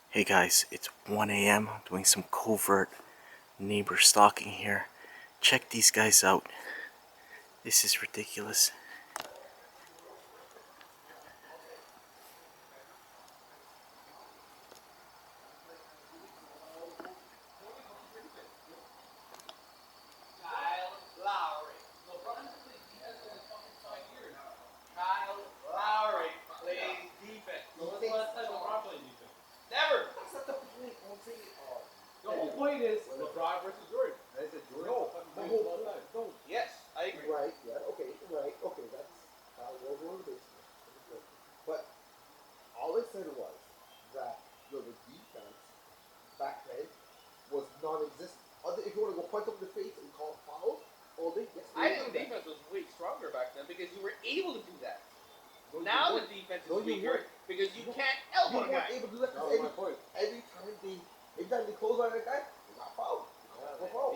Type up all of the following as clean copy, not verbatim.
Hey guys, it's 1 a.m. I'm doing some covert neighbor stalking here. Check these guys out. This is ridiculous. Never. That's not the point. I'm saying the whole point is LeBron versus Jordan. I said Jordan. No, the whole point. No. Yes, I agree. Right. Yeah. Okay. Right. Okay. That's we're on the basis. But all I said was that the defense back then was non-existent. If you want to go punch up in the face and call foul, all they yes, I think the defense was way stronger back then because you were able to do that. No, now the defense is weaker because you can't elbow a guy. Able to do that every time they close on that guy, they got fouled.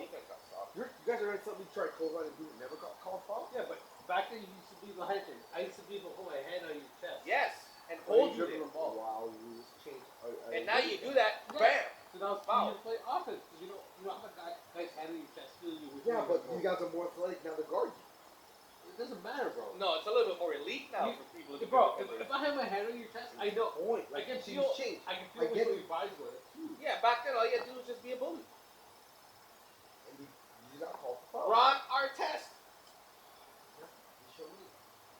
Defense got stopped. You guys are right. Something tried to close on and do it, never got called foul. Yeah, but back then you used to be behind him. I used to be able to hold my hand on your chest. Yes, and hold you there. Wow, you changed. And now you do that, bam. So now it's foul. You play offense. You don't have a guy's hand on your chest. Yeah, but you guys are more athletic now to guard you. It doesn't matter, bro. No, it's a little bit more elite now for people to bro, if I have my hand on your chest, I know. I can feel change. I can feel what your body's with. Yeah, back then all you had to do was just be a bully. And you got called for foul. Ron Artest. Yeah, he showed me.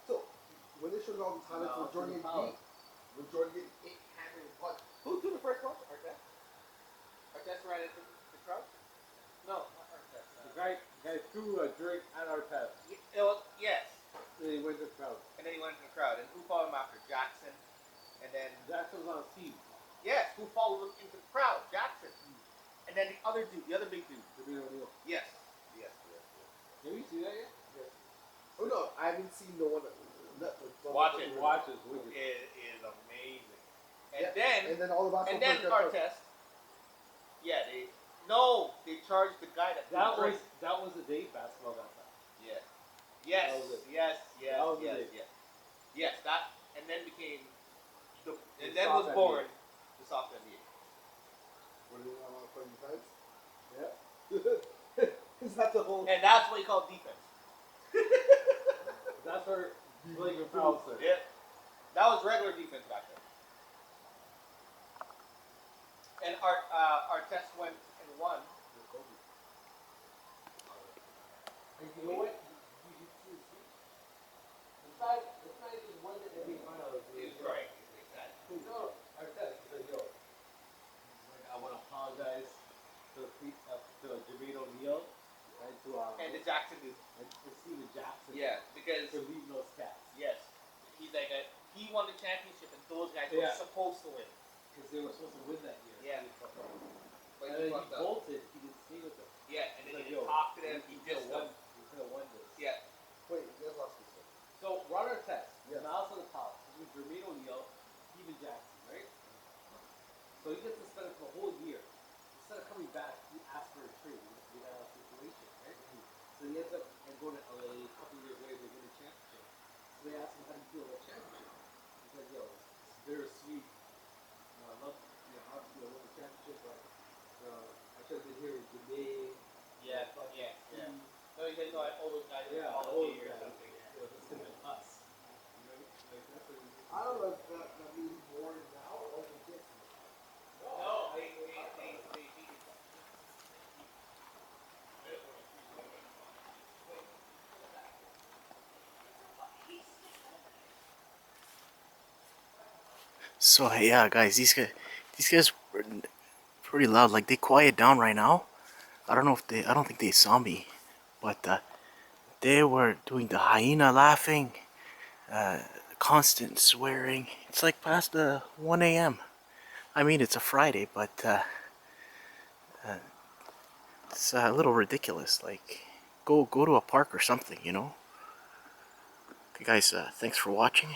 So, when they showed all the highlights when Jordan getting hit, hammered, and punched. Who threw the first punch? Artest? Artest right into the crowd? No, not Artest. The guy threw a drink at Artest. Yes. And then he went to the crowd. And who followed him after? Jackson. And then Jackson was on his team. Yes. Who followed him into the crowd? Jackson. And then the other big dude. Yes. Have you seen that yet? Yes. Oh no, I haven't seen no one. Watch it. It is amazing. And then all the Artest. Yeah, they charged the guy that was the date basketball that time. Yeah. Yes. Yes, that and then became was born the soft NBA. What do you want to play defense? Yeah. Is that the whole? And that's what you call defense. That's where Blake and Powell said. Yeah. That was regular defense back then. And our test went and won. And you know what? This guy just won the NBA Finals. He's right. Exactly. No, our test. He said, yo, I want to apologize to Jermaine O'Neal and to Jackson dude. And Steven Jackson. Yeah, because for leaving those cats. Yes. He's like he won the championship and those guys were supposed to win. Because they were supposed to win that year. Yeah. But he bolted. He didn't stay with them. Yeah, and then he didn't talk to them. He just won. He could have won this. Yeah. Wait, there's lost this one. So, run our test. Yeah. Mouse on the top. This is Jermaine O'Neal, Steven Jackson, right? So he gets suspended for a whole year. Instead of coming back, he asked for a trade. He got a situation, right? So he ends up going to LA. A couple years later, they win a championship. So they asked him how do you feel about championship. He said, yo, it's bittersweet. I love, obviously I won the championship, but I tried to hear Jermaine. Yeah. No, he said, no, I owe those guys all the years or something. Yeah, it's going to be us. I don't know if that means born now or the kids. No, they So yeah, guys, these guys were pretty loud. Like they quiet down right now. I don't think they saw me, but they were doing the hyena laughing, constant swearing. It's like past 1 a.m. I mean, it's a Friday, but it's a little ridiculous. Like, go to a park or something, Okay, guys, thanks for watching.